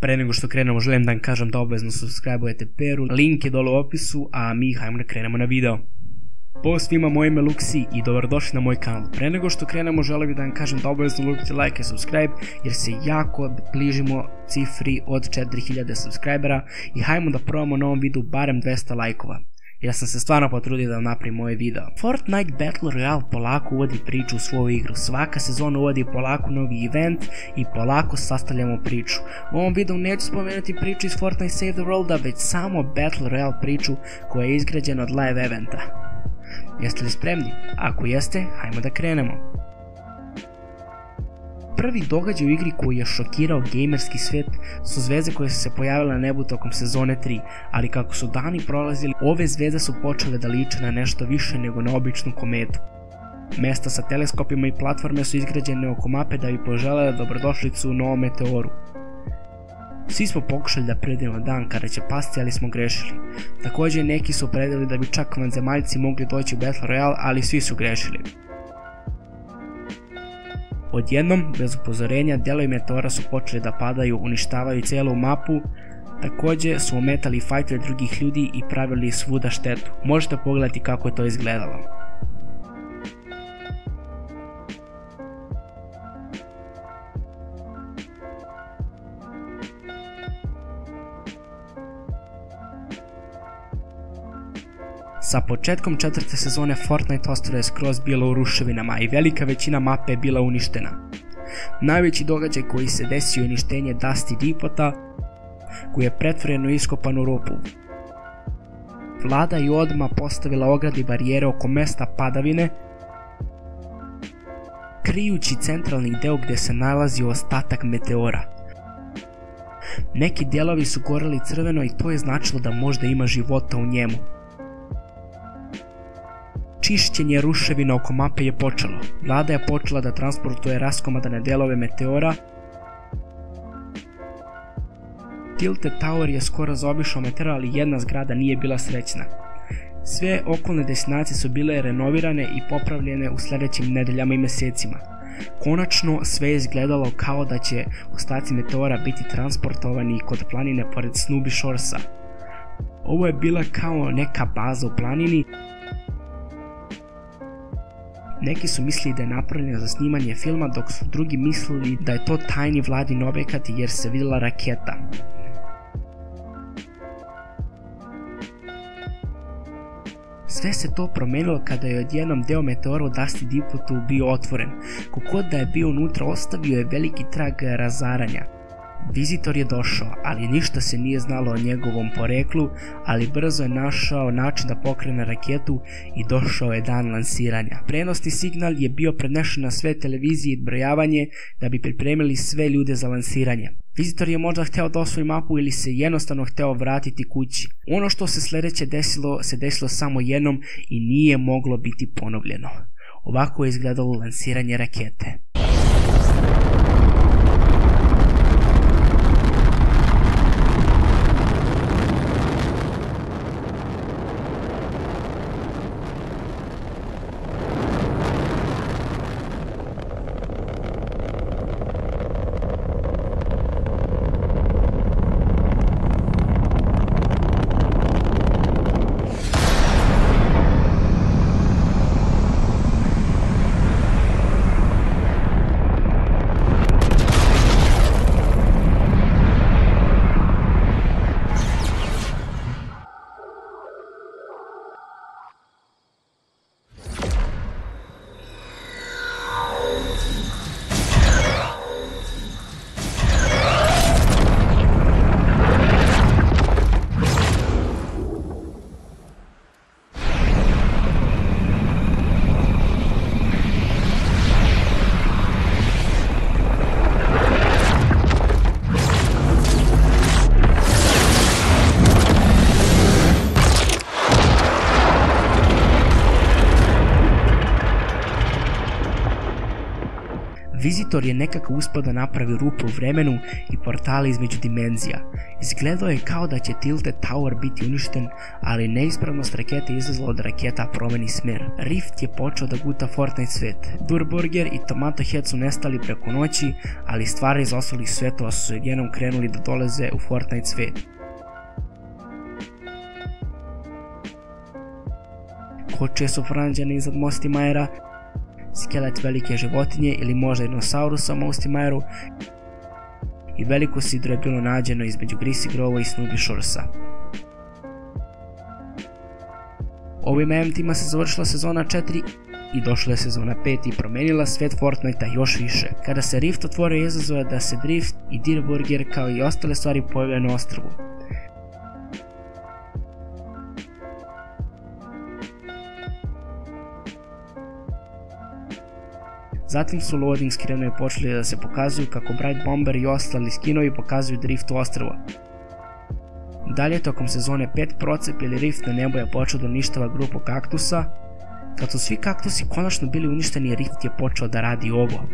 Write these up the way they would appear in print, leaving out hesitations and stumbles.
Pre nego što krenemo želim da vam kažem da obavezno subscribe-ujete Peru, link je dole u opisu, a mi hajmo da krenemo na video. Pozdrav svima, moje ime Luksi i dobrodošli na moj kanal. Pre nego što krenemo želim da vam kažem da obavezno lupite like i subscribe jer se jako bližimo cifri od 4000 subscribera i hajmo da probamo na ovom videu barem 200 lajkova. Ja sam se stvarno potrudio da napravim ovaj video. Fortnite Battle Royale polako uvodi priču u svoju igru. Svaka sezona uvodi polako novi event i polako sastavljamo priču. U ovom videu neću spomenuti priču iz Fortnite Save the Worlda, već samo Battle Royale priču koja je izgrađena od live eventa. Jeste li spremni? Ako jeste, hajmo da krenemo. Prvi događaj u igri koji je šokirao gamerski svijet su zvezde koje su se pojavile na nebu tokom sezone 3, ali kako su dani prolazili, ove zvezde su počele da liče na nešto više nego na običnu kometu. Mesta sa teleskopima i platforme su izgrađene oko mape da bi poželjele dobrodošlicu u novom meteoru. Svi smo pokušali da predvidimo dan kada će pasti, ali smo grešili. Također neki su predvidjeli da bi čak vanzemaljci mogli doći u Battle Royale, ali svi su grešili. Odjednom, bez upozorenja, delovi meteora su počeli da padaju, uništavaju cijelu mapu. Također su ometali fajtove drugih ljudi i pravili svuda štetu. Možete pogledati kako je to izgledalo. Sa početkom četvrte sezone Fortnite ostrvo je skroz bilo u ruševinama i velika većina mape je bila uništena. Najveći događaj koji se desio je uništenje Dusty Depota, koji je pretvoren u iskopanu rupu. Vlada je odmah postavila ograde i barijere oko mesta padavine, krijući centralni deo gdje se nalazio ostatak meteora. Neki dijelovi su goreli crveno i to je značilo da možda ima života u njemu. Čišćenje ruševina oko mape je počelo. Vlada je počela da transportuje raskomadane delove meteora. Tilted Tower je skoro zaobišao meteor, ali jedna zgrada nije bila srećna. Sve okolne destinacije su bile renovirane i popravljene u sljedećim nedeljama i mjesecima. Konačno sve je izgledalo kao da će ostaci meteora biti transportovani kod planine pored Snowy Shoresa. Ovo je bila kao neka baza u planini. Neki su mislili da je napravljena za snimanje filma, dok su drugi mislili da je to tajni vladin objekat jer se vidjela raketa. Sve se to promenilo kada je odjednom deo meteora u Dusty Depotu bio otvoren. Kogod da je bio unutra ostavio je veliki trag razaranja. Vizitor je došao, ali ništa se nije znalo o njegovom poreklu, ali brzo je našao način da pokrene raketu i došao je dan lansiranja. Prenosni signal je bio prenešen na sve televizije i brojavanje da bi pripremili sve ljude za lansiranje. Vizitor je možda hteo da osvoji mapu ili se jednostavno hteo vratiti kući. Ono što se sljedeće desilo se desilo samo jednom i nije moglo biti ponovljeno. Ovako je izgledalo lansiranje rakete. Vizitor je nekako uspio da napravi rupu u vremenu i portale između dimenzija. Izgledao je kao da će Tilted Tower biti uništen, ali neispravnost rakete izazvala da raketa promeni smjer. Rift je počeo da guta Fortnite svet. Durburger i Tomato Head su nestali preko noći, ali stvari iz ostalih svetova su se jednom krenuli da dolaze u Fortnite svet. Koče su pronađene iznad Mostimajera, skelet velike životinje ili možda dinosaurusa u Mostimajeru i veliko sidro je bilo nađeno između Greasy Grova i Snoopy Shoresa. Ovim eventima se završila sezona 4 i došla je sezona 5 i promenila svet Fortnite-a još više. Kada se Rift otvorio, izazvao je da se Drift i Durburger kao i ostale stvari pojavljaju na ostrvu. Zatim su loading screenovi počeli da se pokazuju kako Bright Bomber i ostali skinovi pokazuju Driftu ostrvo. Dalje tokom sezone 5 procepili Rift na nebo je počeo da uništava grupu kaktusa. Kad su svi kaktusi konačno bili uništeni, Rift je počeo da radi ovo.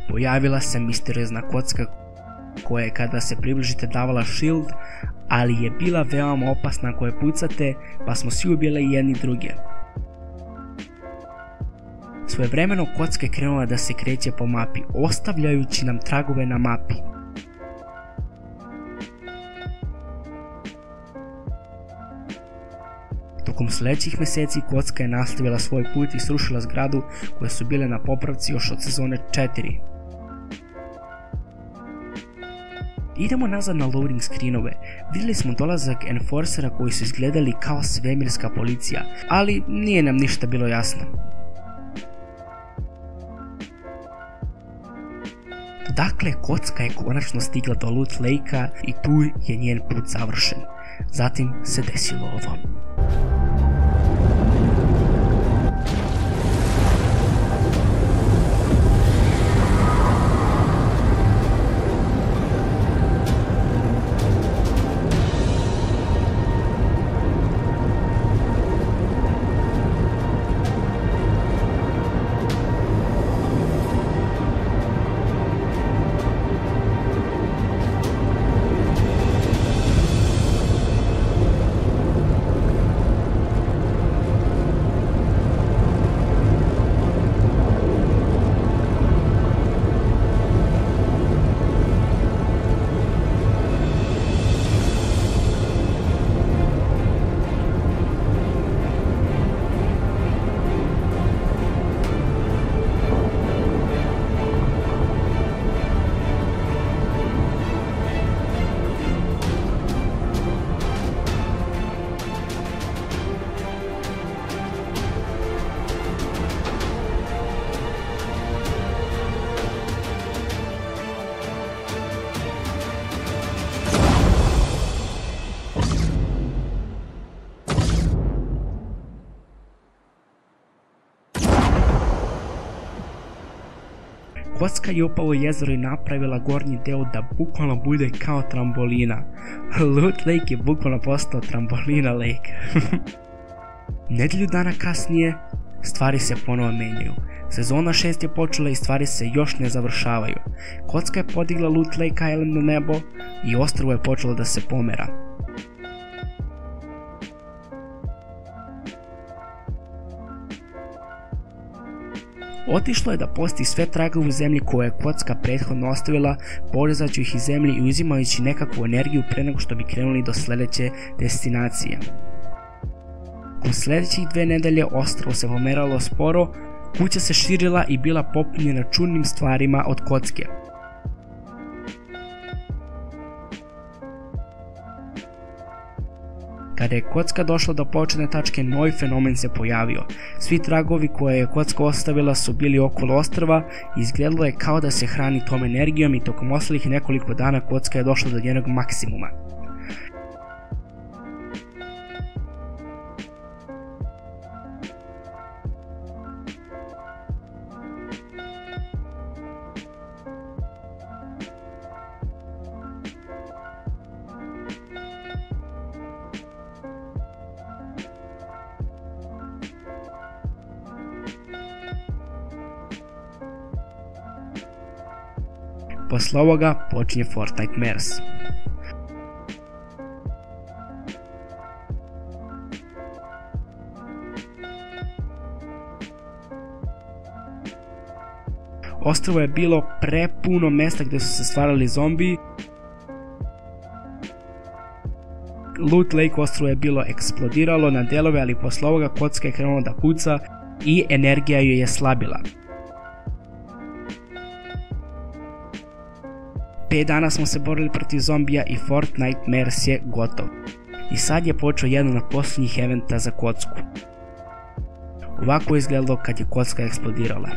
Pojavila se misteriozna kocka koja je kada se približite davala shield, ali je bila veoma opasna ako je pucate, pa smo svi ubili jedni druge. Svojevremeno kocka je krenula da se kreće po mapi, ostavljajući nam tragove na mapi. Tokom sljedećih mjeseci kocka je nastavila svoj put i srušila zgradu koje su bile na popravci još od sezone 4. Idemo nazad na loading screenove. Vidjeli smo dolazak Enforcera koji su izgledali kao svemirska policija, ali nije nam ništa bilo jasno. Dakle, kocka je konačno stigla do Loot Lake-a i tu je njen put završen. Zatim se desilo ovo. Kocka je upala u jezero i napravila gornji deo da bukvalno bude kao trambolina. Loot Lake je bukvalno postao trambolina lake. Nedelju dana kasnije stvari se ponovo menjaju. Sezona 6 je počela i stvari se još ne završavaju. Kocka je podigla Loot Lake Island na nebo i ostrvo je počelo da se pomera. Otišlo je da posti sve tragove u zemlji koje je kocka prethodno ostavila, porezajući ih iz zemlji i uzimajući nekakvu energiju pre nego što bi krenuli do sljedeće destinacije. U sljedećih 2 nedelje ostrvo se pomeralo sporo, kuća se širila i bila popunjena čudnim stvarima od kocke. Kada je kocka došla do početne tačke, novi fenomen se pojavio. Svi tragovi koje je kocka ostavila su bili okolo ostrva i izgledalo je kao da se hrani tom energijom i tokom ostalih nekoliko dana kocka je došla do njenog maksimuma. Posle ovoga počinje Fortnite Mers. Ostrvo je bilo prepuno mesta gdje su se stvarali zombiji. Loot Lake ostrvo je bilo eksplodiralo na delove, ali posle ovoga kocka je krenula da puca i energija joj je slabila. 5 dana smo se borili protiv zombija i Fortnite Mers je gotov. I sad je počeo jedan od posljednjih eventa za kocku. Ovako je izgledalo kad je kocka eksplodirala.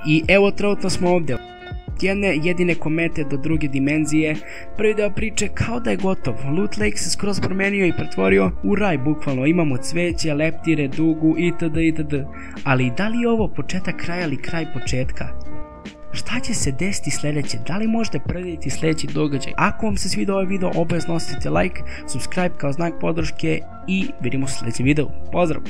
I evo trenutno smo ovdje. Od jedne jedine komete do druge dimenzije. Prvi deo priče kao da je gotov. Loot Lake se skroz promenio i pretvorio u raj bukvalno. Imamo cveće, leptire, dugu itd. itd. Ali da li je ovo početak kraja ili kraj početka? Šta će se desiti sljedeće? Da li možete predvidjeti sljedeći događaj? Ako vam se svidio ovaj video, obavezno ostavite like, subscribe kao znak podrške i vidimo se u sljedećem videu. Pozdrav!